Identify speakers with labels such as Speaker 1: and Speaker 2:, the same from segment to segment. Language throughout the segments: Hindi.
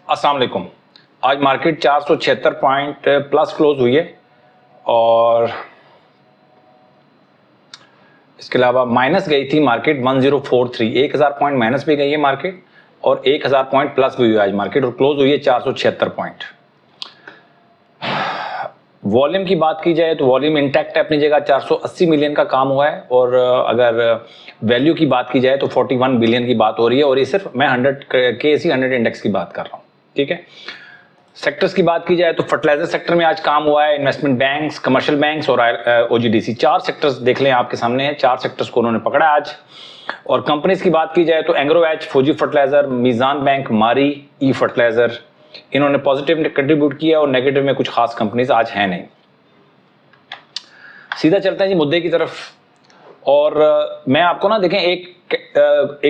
Speaker 1: अस्सलाम वालेकुम। आज मार्केट 476 पॉइंट प्लस क्लोज हुई है और इसके अलावा माइनस गई थी मार्केट 1043, 1000 पॉइंट माइनस भी गई है मार्केट और 1000 पॉइंट प्लस भी हुई है आज मार्केट और क्लोज हुई है 476 पॉइंट। वॉल्यूम की बात की जाए तो वॉल्यूम इंटैक्ट है अपनी जगह, 480 मिलियन का काम हुआ है और अगर वैल्यू की बात की जाए तो 41 बिलियन की बात हो रही है और ये सिर्फ मैं 100 इंडेक्स की बात कर रहा हूँ। ठीक है, सेक्टर्स की बात की जाए तो फर्टिलाइजर सेक्टर में आज काम हुआ है, इन्वेस्टमेंट बैंक्स, कमर्शियल बैंक्स और ओजीडीसी, 4 सेक्टर्स देख लें आपके सामने हैं, 4 सेक्टर्स को उन्होंने पकड़ा आज। और कंपनीज की बात की जाए तो एंग्रोवेज, फौजी फर्टिलाइजर, मीजान बैंक, मारी, ई फर्टिलाइजर, इन्होंने पॉजिटिव कंट्रीब्यूट किया और नेगेटिव में कुछ खास कंपनीज आज हैं नहीं। सीधा चलते हैं जी मुद्दे की तरफ और मैं आपको ना देखें एक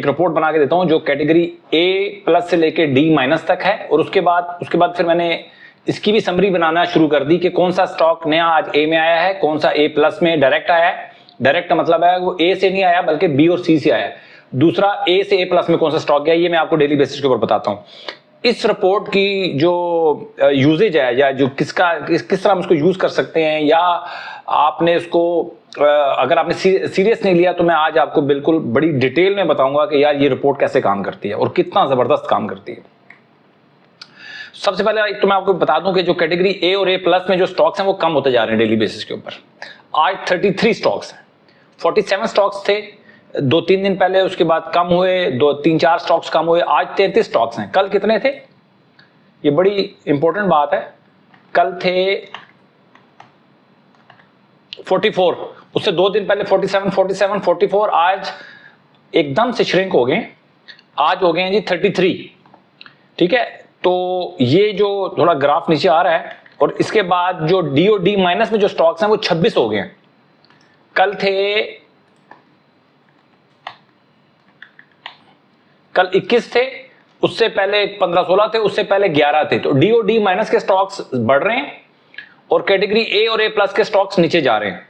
Speaker 1: रिपोर्ट बना के देता हूं जो कैटेगरी ए प्लस से लेके डी माइनस तक है और उसके बाद फिर मैंने इसकी भी समरी बनाना शुरू कर दी कि कौन सा स्टॉक नया आज ए में आया है, कौन सा ए प्लस में डायरेक्ट आया है। डायरेक्ट का मतलब है वो ए से नहीं आया बल्कि बी और सी से आया है। दूसरा ए से ए प्लस में कौन सा स्टॉक गया ये मैं आपको डेली बेसिस के ऊपर बताता हूं। इस रिपोर्ट की जो यूजेज है या जो किस तरह हम इसको यूज कर सकते हैं या आपने इसको अगर आपने सीरियस नहीं लिया तो मैं आज आपको बिल्कुल बड़ी डिटेल में बताऊंगा कि यार ये रिपोर्ट कैसे काम करती है और कितना जबरदस्त काम करती है। सबसे पहले एक तो मैं आपको बता दूं कि जो कैटेगरी ए और ए प्लस में जो स्टॉक्स हैं वो कम होते जा रहे हैं डेली बेसिस के ऊपर। आज 33 स्टॉक्स हैं, 47 स्टॉक्स थे 2-3 दिन पहले, उसके बाद कम हुए, 2-3-4 स्टॉक्स कम हुए, आज 33 स्टॉक्स हैं। कल कितने थे, ये बड़ी इंपॉर्टेंट बात है, कल थे 44, उससे 2 दिन पहले 47, 44, आज एकदम से श्रिंक हो गए, आज हो गए हैं जी 33। ठीक है, तो ये जो थोड़ा ग्राफ नीचे आ रहा है और इसके बाद जो डी और डी माइनस में जो स्टॉक्स हैं वो 26 हो गए हैं। कल 21 थे, उससे पहले 15-16 थे, उससे पहले 11 थे। तो डी और डी माइनस के स्टॉक्स बढ़ रहे हैं और कैटेगरी ए और ए प्लस के स्टॉक्स नीचे जा रहे हैं।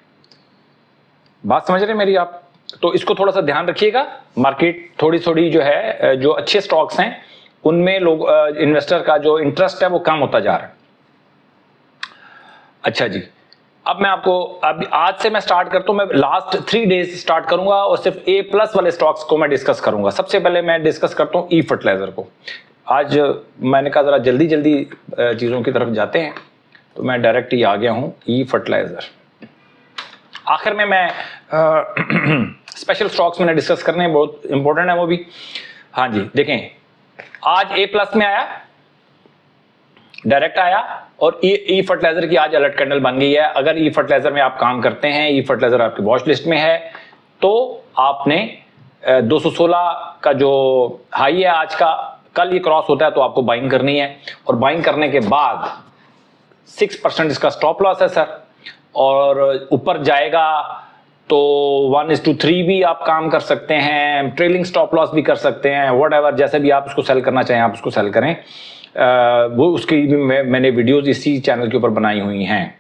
Speaker 1: बात समझ रहे हैं मेरी आप? तो इसको थोड़ा सा ध्यान रखिएगा। मार्केट थोड़ी जो है, जो अच्छे स्टॉक्स हैं उनमें लोग इन्वेस्टर का जो इंटरेस्ट है वो कम होता जा रहा है। अच्छा जी, अब मैं आपको आज से मैं स्टार्ट करता हूं, मैं लास्ट 3 डेज स्टार्ट करूंगा और सिर्फ ए प्लस वाले स्टॉक्स को मैं डिस्कस करूंगा। सबसे पहले मैं डिस्कस करता हूं ई फर्टिलाइजर को। आज मैंने कहा जरा जल्दी चीजों की तरफ जाते हैं तो मैं डायरेक्ट ही आ गया हूं ई फर्टिलाइजर। आखिर में मैं स्पेशल स्टॉक्स मैंने डिस्कस करने हैं, बहुत इंपॉर्टेंट है वो भी। हाँ जी, देखें आज ए प्लस में आया, डायरेक्ट आया और ई फर्टिलाइजर की आज अलर्ट कैंडल बन गई है। अगर ई फर्टिलाइजर में आप काम करते हैं, ई फर्टिलाइजर आपकी वॉच लिस्ट में है, तो आपने 216 का जो हाई है आज का, कल ये क्रॉस होता है तो आपको बाइंग करनी है और बाइंग करने के बाद 6% इसका स्टॉप लॉस है सर, और ऊपर जाएगा तो 1:3 भी आप काम कर सकते हैं, ट्रेलिंग स्टॉप लॉस भी कर सकते हैं, व्हाटएवर, जैसे भी आप उसको सेल करना चाहें आप उसको सेल करें। वो उसकी भी मैंने वीडियोस इसी चैनल के ऊपर बनाई हुई हैं।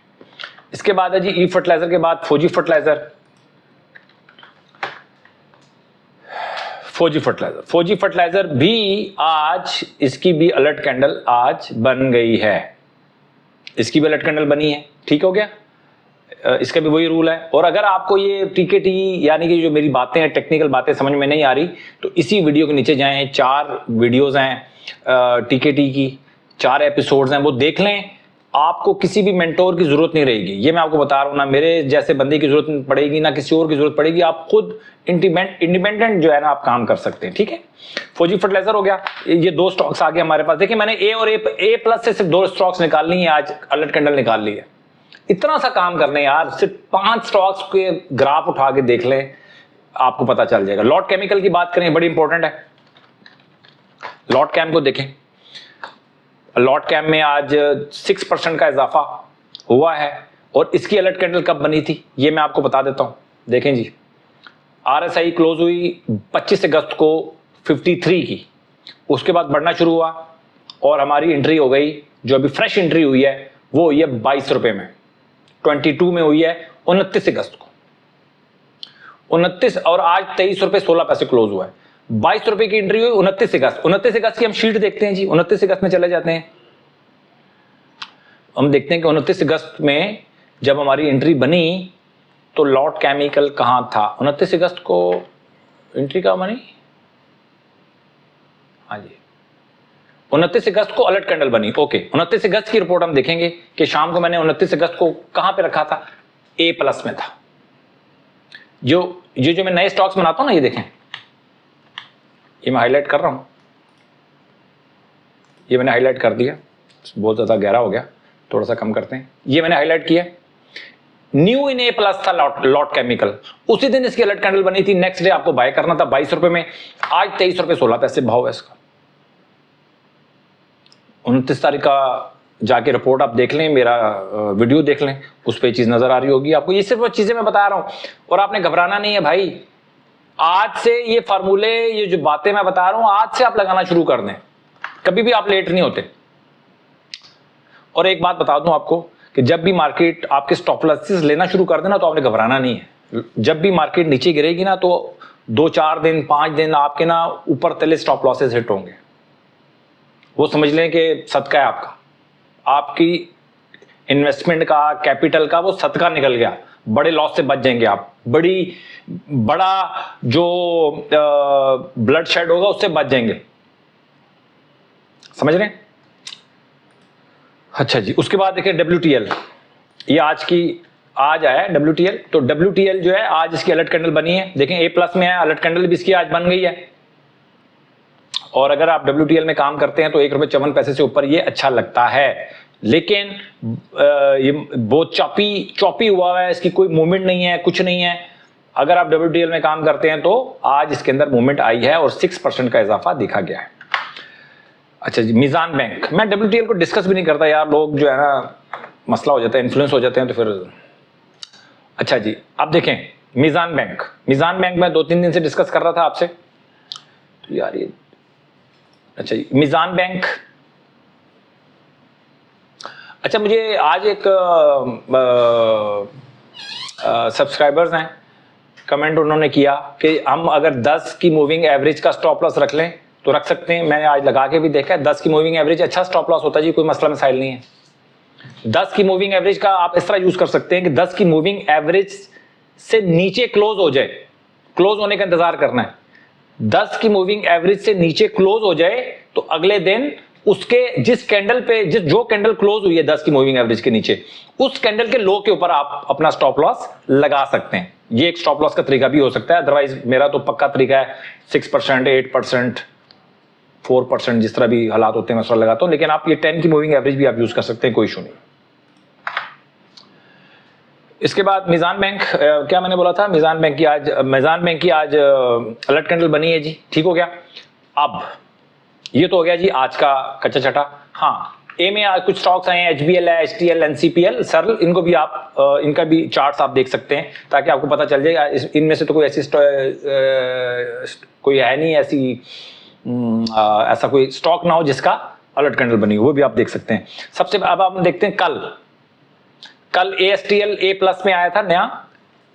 Speaker 1: इसके बाद है जी ई फर्टिलाइजर के बाद फौजी फर्टिलाइजर भी आज इसकी भी अलर्ट कैंडल आज बन गई है, इसकी भी अलर्ट कैंडल बनी है। ठीक हो गया, इसका भी वही रूल है। और अगर आपको ये टीकेटी यानी कि जो मेरी बातें हैं, टेक्निकल बातें समझ में नहीं आ रही तो इसी वीडियो के नीचे जाएं, 4 वीडियोस हैं टीकेटी की, 4 एपिसोड्स हैं, वो देख लें। आपको किसी भी मेंटोर की जरूरत नहीं रहेगी, ये मैं आपको बता रहा हूं, ना मेरे जैसे बंदे की जरूरत पड़ेगी ना किसी और की जरूरत पड़ेगी। आप खुद इंडिपेंडेंट जो है ना आप काम कर सकते हैं। ठीक है, फौजी फर्टिलाइजर हो गया, ये 2 स्टॉक्स आ गए हमारे पास। देखिए मैंने ए और ए प्लस से सिर्फ 2 स्टॉक्स निकालनी है, आज अलर्ट कैंडल निकाल ली है। इतना सा काम करने यार, सिर्फ 5 स्टॉक्स के ग्राफ उठा के देख लें, आपको पता चल जाएगा। लॉट केमिकल की बात करें, बड़ी इंपॉर्टेंट है। लॉट कैम को देखें, लॉट कैम में आज 6% का इजाफा हुआ है और इसकी अलर्ट कैंडल कब बनी थी ये मैं आपको बता देता हूं। देखें जी, आरएसआई क्लोज हुई 25 अगस्त को 53 की, उसके बाद बढ़ना शुरू हुआ और हमारी एंट्री हो गई, जो अभी फ्रेश एंट्री हुई है वो हुई है 22 रुपए में, 22 में हुई है 29 अगस्त को 29, और आज 23 रुपए 16 पैसे क्लोज हुआ है। 22 रुपए की एंट्री हुई 29 अगस्त। 29 अगस्त की हम शीट देखते हैं जी। 29 अगस्त में चले जाते हैं, हम देखते हैं कि 29 अगस्त में जब हमारी एंट्री बनी तो लॉट केमिकल कहां था। 29 अगस्त को एंट्री कहां बनी, हाँ जी 29 अगस्त को अलर्ट कैंडल बनी। ओके, 29 अगस्त की रिपोर्ट हम देखेंगे कि शाम को मैंने 29 अगस्त को कहां पे रखा था, ए प्लस में था। जो मैं नए स्टॉक्स बनाता हूं ना, ये देखें, ये मैं हाईलाइट कर रहा हूं, ये मैंने हाईलाइट कर दिया, बहुत ज्यादा गहरा हो गया, थोड़ा सा कम करते हैं। ये मैंने हाईलाइट किया, न्यू इन ए प्लस था लॉट केमिकल, उसी दिन इसकी अलर्ट कैंडल बनी थी। नेक्स्ट डे आपको बाय करना था 22 रुपए में, आज 23 रुपए 16 पैसे भाव है इसका। 29 तारीख का जाके रिपोर्ट आप देख लें, मेरा वीडियो देख लें, उस पर चीज नजर आ रही होगी आपको। ये सिर्फ वो चीजें मैं बता रहा हूं, और आपने घबराना नहीं है भाई। आज से ये फार्मूले, ये जो बातें मैं बता रहा हूं, आज से आप लगाना शुरू कर दें, कभी भी आप लेट नहीं होते। और एक बात बता दूं आपको कि जब भी मार्केट आपके स्टॉप लॉसेस लेना शुरू कर देना तो आपने घबराना नहीं है। जब भी मार्केट नीचे गिरेगी ना तो 2-4 दिन 5 दिन आपके ना ऊपर तले स्टॉप लॉसेस हिट होंगे। वो समझ लें कि सदका है आपका, आपकी इन्वेस्टमेंट का, कैपिटल का वो सदका निकल गया। बड़े लॉस से बच जाएंगे आप, बड़ा जो ब्लड शेड होगा उससे बच जाएंगे, समझ रहे हैं। अच्छा जी, उसके बाद देखिए WTL, ये आज आया है WTL। तो WTL जो है आज इसकी अलर्ट कैंडल बनी है, देखें ए प्लस में है, अलर्ट कैंडल भी इसकी आज बन गई है। और अगर आप WTL में काम करते हैं तो ₹1.54 से ऊपर ये अच्छा लगता है, लेकिन ये बहुत चॉपी हुआ है, इसकी कोई मूवमेंट नहीं है, कुछ नहीं है। अगर आप WTL में काम करते हैं तो आज इसके अंदर मूवमेंट आई है और 6% का इजाफा देखा गया है। अच्छा जी, मीजान बैंक, मैं WTL को डिस्कस भी नहीं करता यार, लोग जो है ना मसला हो जाता है, इन्फ्लुएंस हो जाते हैं तो फिर। अच्छा जी, आप देखें मीजान बैंक में 2-3 दिन से डिस्कस कर रहा था आपसे, तो यार ये अच्छा जी, मीजान बैंक। अच्छा, मुझे आज एक सब्सक्राइबर्स हैं, कमेंट उन्होंने किया कि हम अगर 10 की मूविंग एवरेज का स्टॉप लॉस रख लें तो रख सकते हैं। मैंने आज लगा के भी देखा है, 10 की मूविंग एवरेज अच्छा स्टॉप लॉस होता है जी, कोई मसला मसाइल नहीं है। 10 की मूविंग एवरेज का आप इस तरह यूज कर सकते हैं कि 10 की मूविंग एवरेज से नीचे क्लोज हो जाए, क्लोज होने का इंतजार करना है। 10 की मूविंग एवरेज से नीचे क्लोज हो जाए तो अगले दिन उसके जो कैंडल क्लोज हुई है 10 की मूविंग एवरेज के नीचे, उस कैंडल के लो के ऊपर आप अपना स्टॉप लॉस लगा सकते हैं। ये एक स्टॉप लॉस का तरीका भी हो सकता है, अदरवाइज मेरा तो पक्का तरीका है 6%, 8%, 4%, जिस तरह भी हालात होते हैं मैं उसका लगाता हूं। लेकिन आप ये 10 की मूविंग एवरेज भी आप यूज कर सकते हैं, कोई इशू नहीं। इसके बाद मीजान बैंक, क्या मैंने बोला था, मीजान बैंक की आज अलर्ट कैंडल बनी है जी, ठीक हो गया। अब ये तो हो गया जी आज का कच्चा छटा। हाँ, ए में आज कुछ स्टॉक्स आए हैं, HBL है, HTL, NCPL, सरल, इनको भी आप इनका भी चार्ट्स आप देख सकते हैं ताकि आपको पता चल जाएगा। इनमें से तो कोई ऐसी कोई है नहीं ऐसी ऐसा कोई स्टॉक ना हो जिसका अलर्ट कैंडल बनी हो, वो भी आप देख सकते हैं। सबसे अब हम देखते हैं कल ASTL A प्लस में आया था नया,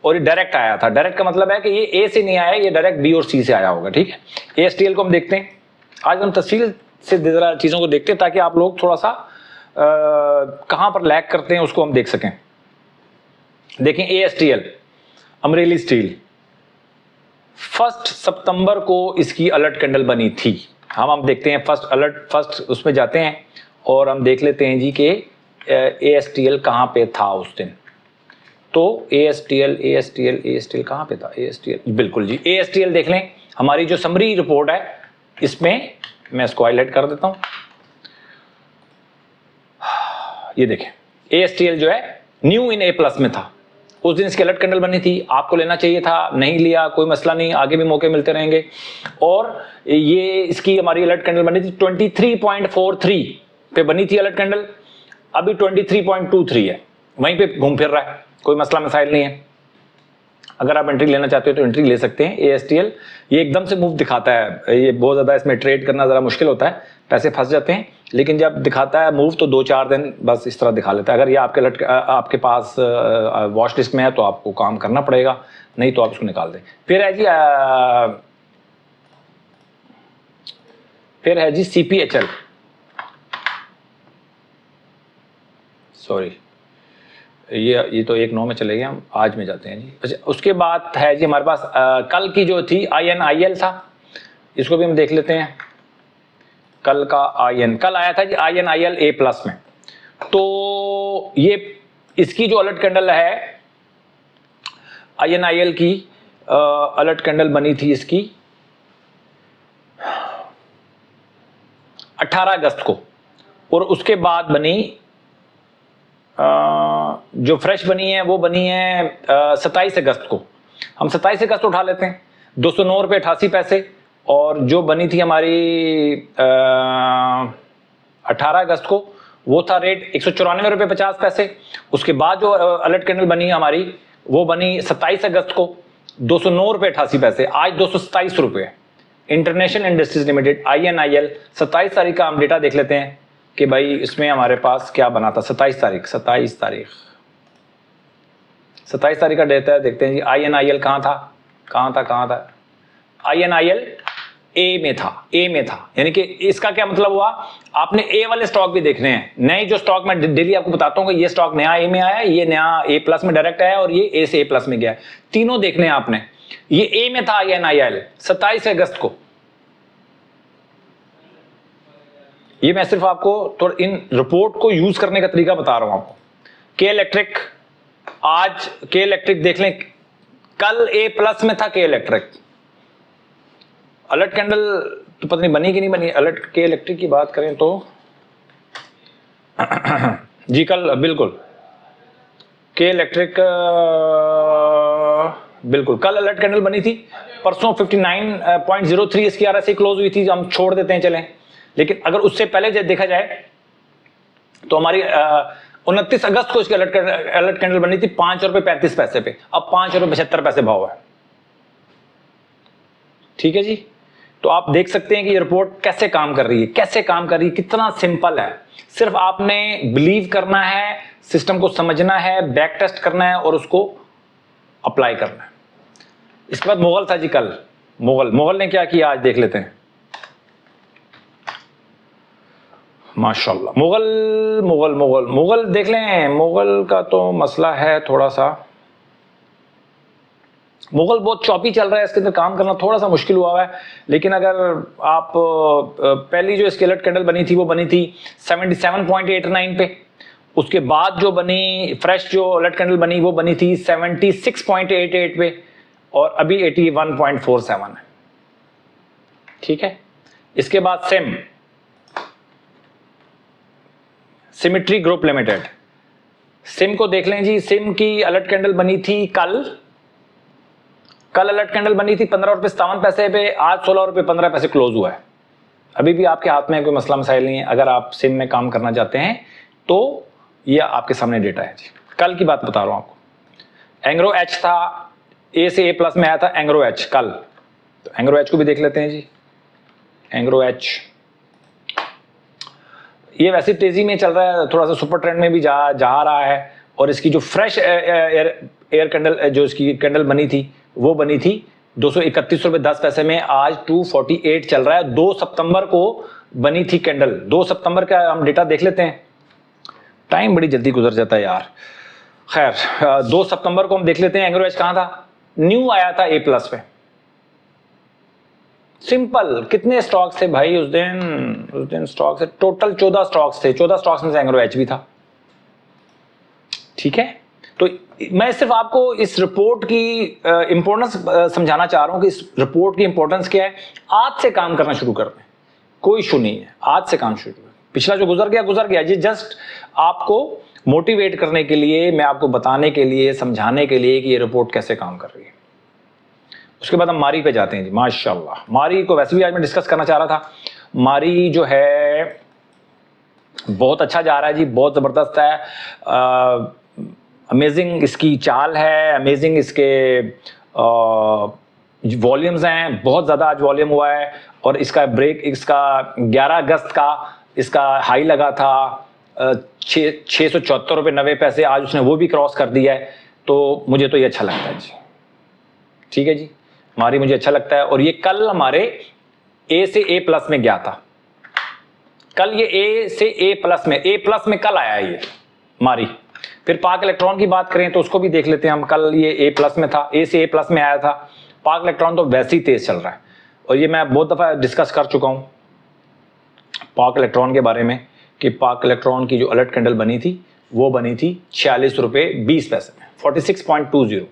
Speaker 1: और ये डायरेक्ट आया था। डायरेक्ट का मतलब है कि ये A से नहीं आया, ये डायरेक्ट B और C से आया होगा, ठीक है। ASTL को हम देखते हैं, आज हम तफसील से जरा चीजों को देखते हैं ताकि आप लोग थोड़ा सा कहां पर लैग करते हैं उसको हम देख सकें। देखें ASTL, अमरेली स्टील, 1 सितंबर को इसकी अलर्ट कैंडल बनी थी। हम देखते हैं फर्स्ट उसमें जाते हैं और हम देख लेते हैं जी कि ASTL कहां पे था उस दिन। तो ASTL कहां पे था, ASTL बिल्कुल जी, ASTL देख लें। हमारी जो समरी रिपोर्ट है इसमें मैं इसको हाईलाइट कर देता हूं, ये देखें ASTL जो है न्यू इन A प्लस में था, उस दिन इसकी अलर्ट कैंडल बनी थी। आपको लेना चाहिए था, नहीं लिया, कोई मसला नहीं, आगे भी मौके मिलते रहेंगे। और ये इसकी हमारी अलर्ट कैंडल बनी थी 23.43 पे बनी थी अलर्ट कैंडल, अभी 23.23 है, वहीं पे घूम फिर रहा है, कोई मसला मसाइल नहीं है। अगर आप एंट्री लेना चाहते हो तो एंट्री ले सकते हैं। ASTL ये एकदम से मूव दिखाता है, ये बहुत ज्यादा इसमें ट्रेड करना जरा मुश्किल होता है, पैसे फंस जाते हैं, लेकिन जब दिखाता है मूव तो 2-4 दिन बस इस तरह दिखा लेता है। अगर ये आपके पास वॉच लिस्ट में है तो आपको काम करना पड़ेगा, नहीं तो आप इसको निकाल दें। फिर है जी फिर है जी CPHL, सॉरी ये तो 1-9 में चले गए, हम आज में जाते हैं जी। अच्छा, उसके बाद है जी हमारे पास कल की जो थी INIL था, इसको भी हम देख लेते हैं। कल का कल आया था जी INIL A+ में, तो ये इसकी जो अलर्ट कैंडल है INIL की अलर्ट कैंडल बनी थी इसकी 18 अगस्त को, और उसके बाद बनी जो फ्रेश बनी है वो बनी है 27 अगस्त को। हम 27 अगस्त उठा लेते हैं, 209 रुपये 88 पैसे, और जो बनी थी हमारी 18 अगस्त को वो था रेट 194 रुपये 50 पैसे। उसके बाद जो अलर्ट कैंडल बनी हमारी वो बनी 27 अगस्त को 209 रुपये 88 पैसे, आज 227 रुपये। इंटरनेशनल इंडस्ट्रीज लिमिटेड INIL 27 तारीख का हम डेटा देख लेते हैं कि भाई इसमें हमारे पास क्या बना था। 27 तारीख का डेटा देखते हैं जी। INIL कहाँ था INIL A में था, यानी कि इसका क्या मतलब हुआ, आपने A वाले स्टॉक भी देखने हैं। नए जो स्टॉक मैं डेली आपको बताता हूँ कि ये स्टॉक नया A में आया, ये नया A+ में डायरेक्ट आया, और ये A से A+ में गया, तीनों देखने हैं आपने। ये A में था INIL 27 अगस्त को। ये मैं सिर्फ आपको थोड़ा इन रिपोर्ट को यूज करने का तरीका बता रहा हूं आपको। K इलेक्ट्रिक, आज K इलेक्ट्रिक देख लें, कल A+ में था K इलेक्ट्रिक। अलर्ट कैंडल तो पता नहीं बनी कि नहीं बनी। अलर्ट K इलेक्ट्रिक की बात करें तो जी कल बिल्कुल K इलेक्ट्रिक बिल्कुल कल अलर्ट कैंडल बनी थी। परसों 59.03 इसकी RSI क्लोज हुई थी, हम छोड़ देते हैं चलें। लेकिन अगर उससे पहले जब देखा जाए तो हमारी 29 अगस्त को इसकी अलर्ट कैंडल बनी थी 5 रुपये 35 पैसे पे, अब 5 रुपये 75 पैसे भाव है। ठीक है जी, तो आप देख सकते हैं कि ये रिपोर्ट कैसे काम कर रही है, कितना सिंपल है। सिर्फ आपने बिलीव करना है, सिस्टम को समझना है, बैक टेस्ट करना है और उसको अप्लाई करना है। इसके बाद मोगल था जी कल। मोगल ने क्या किया आज देख लेते हैं। माशाल्लाह, मोगल देख लें। मोगल का तो मसला है थोड़ा सा, मोगल बहुत चॉपी चल रहा है, इसके अंदर काम करना थोड़ा सा मुश्किल हुआ है। लेकिन अगर आप पहली जो इसकी अलर्ट कैंडल बनी थी वो बनी थी 77.89 पे। उसके बाद जो बनी फ्रेश जो अलर्ट कैंडल बनी वो बनी थी 76.88 पे, और अभी 81.47 है। ठीक है, इसके बाद सिमेट्री ग्रुप लिमिटेड, सिम को देख लें जी। सिम की अलर्ट कैंडल बनी थी कल अलर्ट कैंडल बनी थी 15 रुपये 57 पैसे पे, आज 16 रुपये 15 पैसे क्लोज हुआ है। अभी भी आपके हाथ में कोई मसला मसाइल नहीं है। अगर आप सिम में काम करना चाहते हैं तो ये आपके सामने डेटा है जी। कल की बात बता रहा हूं आपको। एंग्रो एच था, A से A+ में आया था एंग्रो एच कल, तो एंग्रो एच को भी देख लेते हैं जी। एंग्रो एच ये वैसे तेजी में चल रहा है, थोड़ा सा सुपर ट्रेंड में भी जा रहा है। और इसकी जो फ्रेश एयर कैंडल जो इसकी कैंडल बनी थी वो बनी थी 231 रुपये 10 पैसे में, आज 248 चल रहा है। 2 सितंबर को बनी थी कैंडल। 2 सितंबर का हम डेटा देख लेते हैं, टाइम बड़ी जल्दी गुजर जाता है यार। खैर 2 सितंबर को हम देख लेते हैं। एंग्रो एच कहां था, न्यू आया था A+ पे। सिंपल, कितने स्टॉक्स थे भाई उस दिन स्टॉक्स थे टोटल 14 स्टॉक्स थे। 14 स्टॉक्स में से एंग्रो एच भी था। ठीक है, तो मैं सिर्फ आपको इस रिपोर्ट की इंपॉर्टेंस समझाना चाह रहा हूं कि इस रिपोर्ट की इंपॉर्टेंस क्या है। आज से काम करना शुरू कर दें, कोई इशू नहीं है, आज से काम शुरू करें। पिछला जो गुजर गया जी, जस्ट आपको मोटिवेट करने के लिए, मैं आपको बताने के लिए, समझाने के लिए कि ये रिपोर्ट कैसे काम कर रही है। उसके बाद हम मारी पे जाते हैं जी। माशाल्लाह, मारी को वैसे भी आज मैं डिस्कस करना चाह रहा था। मारी जो है बहुत अच्छा जा रहा है जी, बहुत जबरदस्त है। अमेजिंग इसकी चाल है, अमेजिंग इसके वॉल्यूम्स हैं, बहुत ज़्यादा आज वॉल्यूम हुआ है। और इसका ब्रेक, इसका 11 अगस्त का इसका हाई लगा था 674 रुपये 90 पैसे, आज उसने वो भी क्रॉस कर दिया है। तो मुझे तो ये अच्छा लगता है जी। ठीक है जी, हमारी मुझे अच्छा लगता है। और ये कल हमारे A से A+ में गया था, कल ये ए से ए प्लस में कल आया ये मारी। फिर पाक इलेक्ट्रॉन की बात करें तो उसको भी देख लेते हैं हम। कल ये ए प्लस में था, ए से ए प्लस में आया था। पाक इलेक्ट्रॉन तो वैसे ही तेज चल रहा है, और ये मैं बहुत दफा डिस्कस कर चुका हूं पाक इलेक्ट्रॉन के बारे में कि पाक इलेक्ट्रॉन की जो अलर्ट कैंडल बनी थी वो बनी थी 46 रुपए 20 पैसे में, 46.20।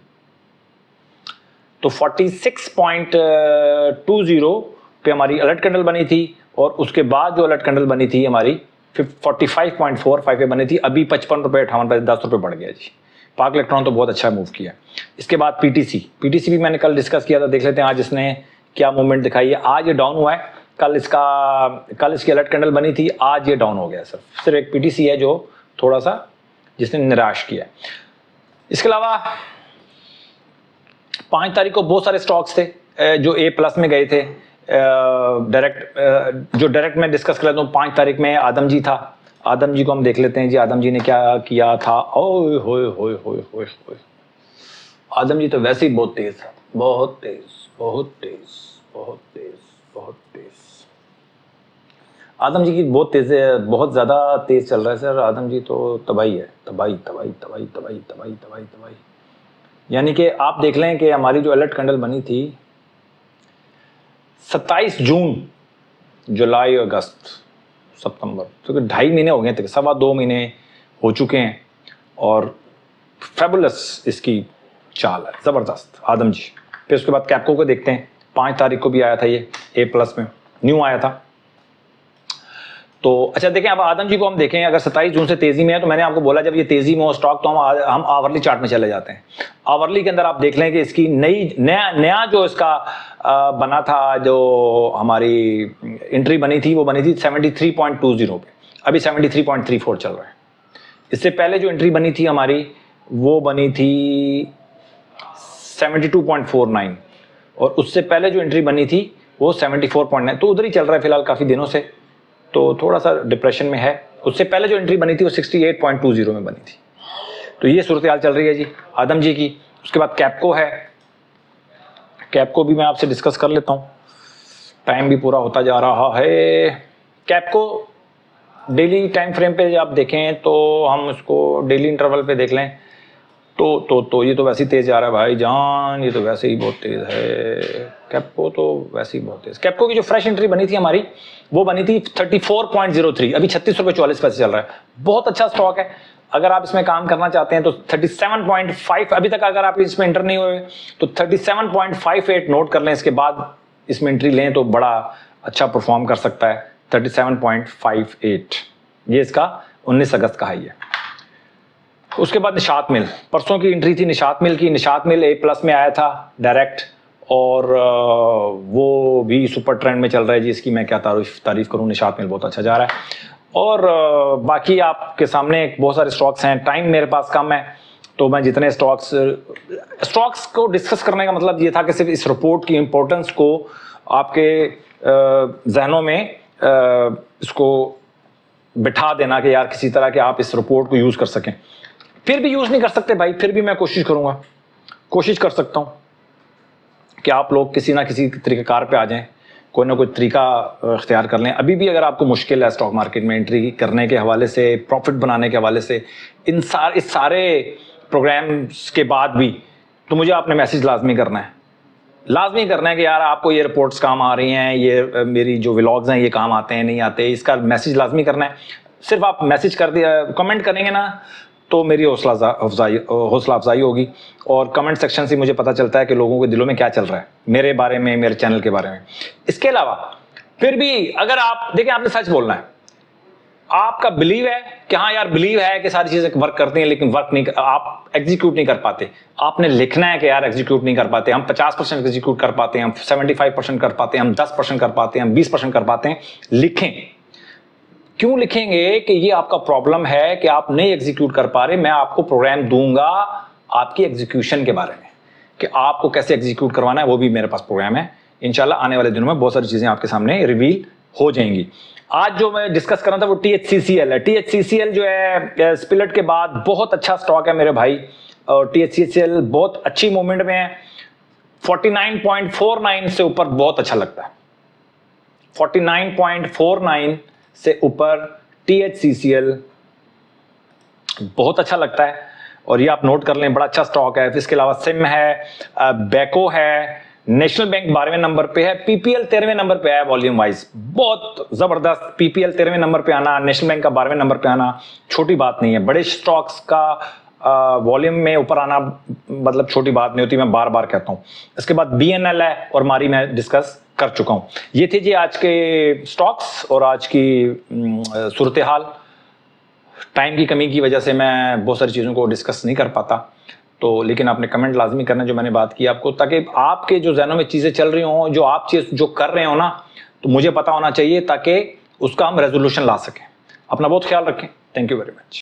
Speaker 1: तो 46.20 पे हमारी अलर्ट कैंडल बनी थी, और उसके बाद जो अलर्ट कैंडल बनी थी हमारी 45.45 पे बनी थी। अभी 55 रुपए 58 पैसे, 10 रुपए बढ़ गया जी। पाक इलेक्ट्रॉन तो बहुत अच्छा मूव किया। इसके बाद पीटीसी भी मैंने कल डिस्कस किया था, देख लेते हैं आज इसने क्या मूवमेंट दिखाई है। आज ये डाउन हुआ है, कल इसकी अलर्ट कैंडल बनी थी, आज ये डाउन हो गया। सिर्फ एक पीटीसी है जो थोड़ा सा जिसने निराश किया। इसके अलावा 5 तारीख को बहुत सारे स्टॉक्स थे जो ए प्लस में गए थे। डायरेक्ट मैं डिस्कस कर लेता हूँ। 5 तारीख में आदम जी था, आदम जी को हम देख लेते हैं जी। आदम जी ने क्या किया था, ओए होए होए होए होए होए। आदम जी तो वैसे ही बहुत तेज है, बहुत तेज बहुत तेज बहुत तेज बहुत तेज। आदम जी की बहुत तेज है, बहुत ज्यादा तेज चल रहा है सर। आदम जी तो तबाही है, तबाही तबाही तबाही तबाही तबाही तबाही तबाही। यानी कि आप देख लें कि हमारी जो अलर्ट कैंडल बनी थी 27 जून, जुलाई, अगस्त, सितंबर, तो 2.5 महीने हो गए थे, 2.25 महीने हो चुके हैं, और फैबुलस इसकी चाल है, जबरदस्त आदम जी। फिर उसके बाद कैप्को को देखते हैं। 5 तारीख को भी आया था ये ए प्लस में, न्यू आया था। तो अच्छा देखें, अब आदम जी को हम देखें, अगर 27 जून से तेजी में है तो मैंने आपको बोला जब ये तेजी में हो स्टॉक तो हम आवरली चार्ट में चले जाते हैं। आवरली के अंदर आप देख लें कि इसकी नया जो इसका बना था, जो हमारी एंट्री बनी थी वो बनी थी 73.20 पे, अभी 73.34 चल रहा है। इससे पहले जो एंट्री बनी थी हमारी वो बनी थी 72.49, और उससे पहले जो एंट्री बनी थी वो 74.9। तो उधर ही चल रहा है फिलहाल काफी दिनों से, तो थोड़ा सा डिप्रेशन में है। उससे पहले जो एंट्री बनी थी वो 68.20 में बनी थी। तो ये सूरत हाल चल रही है जी आदम जी की। उसके बाद कैप्को है, कैप्को भी मैं आपसे डिस्कस कर लेता हूँ, टाइम भी पूरा होता जा रहा है। कैप्को डेली टाइम फ्रेम पे आप देखें तो हम उसको डेली इंटरवल पे देख लें तो ये तो वैसे ही तेज जा रहा है भाई जान, ये तो वैसे ही बहुत तेज है। कैप्को तो वैसे ही बहुत तेज। कैप्को की जो फ्रेश एंट्री बनी थी हमारी वो बनी थी 34.03, अभी 36 रुपए 44 पैसे चल रहा है। बहुत अच्छा स्टॉक है, अगर आप इसमें काम करना चाहते हैं तो 37.5, अभी तक अगर आप इसमें एंटर नहीं हुए तो 37.58 नोट कर लें, इसके बाद इसमें एंट्री लें तो बड़ा अच्छा परफॉर्म कर सकता है। 37.58 ये इसका 19 अगस्त का हाई है। उसके बाद निशात मिल, परसों की एंट्री थी निशात मिल की। निशात मिल ए प्लस में आया था डायरेक्ट, और वो भी सुपर ट्रेंड में चल रहा है जी। इसकी मैं क्या तारीफ करूं, निशात मिल बहुत अच्छा जा रहा है। और बाकी आपके सामने बहुत सारे स्टॉक्स हैं, टाइम मेरे पास कम है तो मैं जितने स्टॉक्स को डिस्कस करने का मतलब ये था कि सिर्फ इस रिपोर्ट की इंपॉर्टेंस को आपके जहनों में इसको बिठा देना कि यार किसी तरह के आप इस रिपोर्ट को यूज कर सकें। फिर भी यूज नहीं कर सकते भाई, फिर भी मैं कोशिश करूंगा, कोशिश कर सकता हूं कि आप लोग किसी ना किसी तरीक़ाकार पे आ जाएं, कोई ना कोई तरीका इख्तियार कर लें। अभी भी अगर आपको मुश्किल है स्टॉक मार्केट में एंट्री करने के हवाले से, प्रॉफिट बनाने के हवाले से, इस सारे प्रोग्राम्स के बाद भी, तो मुझे आपने मैसेज लाजमी करना है कि यार आपको ये रिपोर्ट्स काम आ रही हैं, ये मेरी जो व्लॉग्स हैं ये काम आते हैं नहीं आते, इसका मैसेज लाजमी करना है। सिर्फ आप मैसेज कर दिया, कमेंट करेंगे ना तो मेरी हौसला अफजाई होगी, और कमेंट सेक्शन से मुझे पता चलता है कि लोगों के दिलों में क्या चल रहा है मेरे बारे में, मेरे चैनल के बारे में। इसके अलावा फिर भी अगर आप देखें, आपने सच बोलना है। आपका बिलीव है कि हाँ यार बिलीव है कि सारी चीजें वर्क करती हैं, लेकिन वर्क नहीं, आप एग्जीक्यूट नहीं कर पाते। आपने लिखना है कि यार एग्जीक्यूट नहीं कर पाते, हम 50% एग्जीक्यूट कर पाते हैं, हम 75% कर पाते हैं, हम 10% कर पाते हैं, हम 20% कर पाते हैं। लिखें। क्यों लिखेंगे कि ये आपका प्रॉब्लम है कि आप नहीं एग्जीक्यूट कर पा रहे। मैं आपको प्रोग्राम दूंगा आपकी एग्जीक्यूशन के बारे में, कि आपको कैसे एग्जीक्यूट करवाना है, वो भी मेरे पास प्रोग्राम है। इंशाल्लाह आने वाले दिनों में बहुत सारी चीजें आपके सामने रिवील हो जाएंगी। आज जो मैं डिस्कस कर रहा था वो THCCL है। THCCL जो है स्पिलट के बाद बहुत अच्छा स्टॉक है मेरे भाई, और THCCL बहुत अच्छी मूवमेंट में है। 49.49 से ऊपर बहुत अच्छा लगता है। 49.49 से ऊपर THCCL बहुत अच्छा लगता है और ये आप नोट कर लें, बड़ा अच्छा स्टॉक है। इसके अलावा सिम है, बैको है, नेशनल बैंक 12वें नंबर पे है, PPL 13वें नंबर पे है वॉल्यूम वाइज, बहुत जबरदस्त। PPL 13वें नंबर पे आना, नेशनल बैंक का 12वें नंबर पे आना छोटी बात नहीं है। बड़े स्टॉक्स का वॉल्यूम में ऊपर आना मतलब छोटी बात नहीं होती, मैं बार बार कहता हूं। इसके बाद BNL है और मारी मैं डिस्कस कर चुका हूं। ये थे जी आज के स्टॉक्स और आज की सूरत हाल। टाइम की कमी की वजह से मैं बहुत सारी चीज़ों को डिस्कस नहीं कर पाता, तो लेकिन आपने कमेंट लाजमी करना जो मैंने बात की आपको, ताकि आपके जो जहनों में चीज़ें चल रही हों, जो आप चीज़ जो कर रहे हो ना, तो मुझे पता होना चाहिए ताकि उसका हम रेजोल्यूशन ला सकें। अपना बहुत ख्याल रखें। Thank you very much.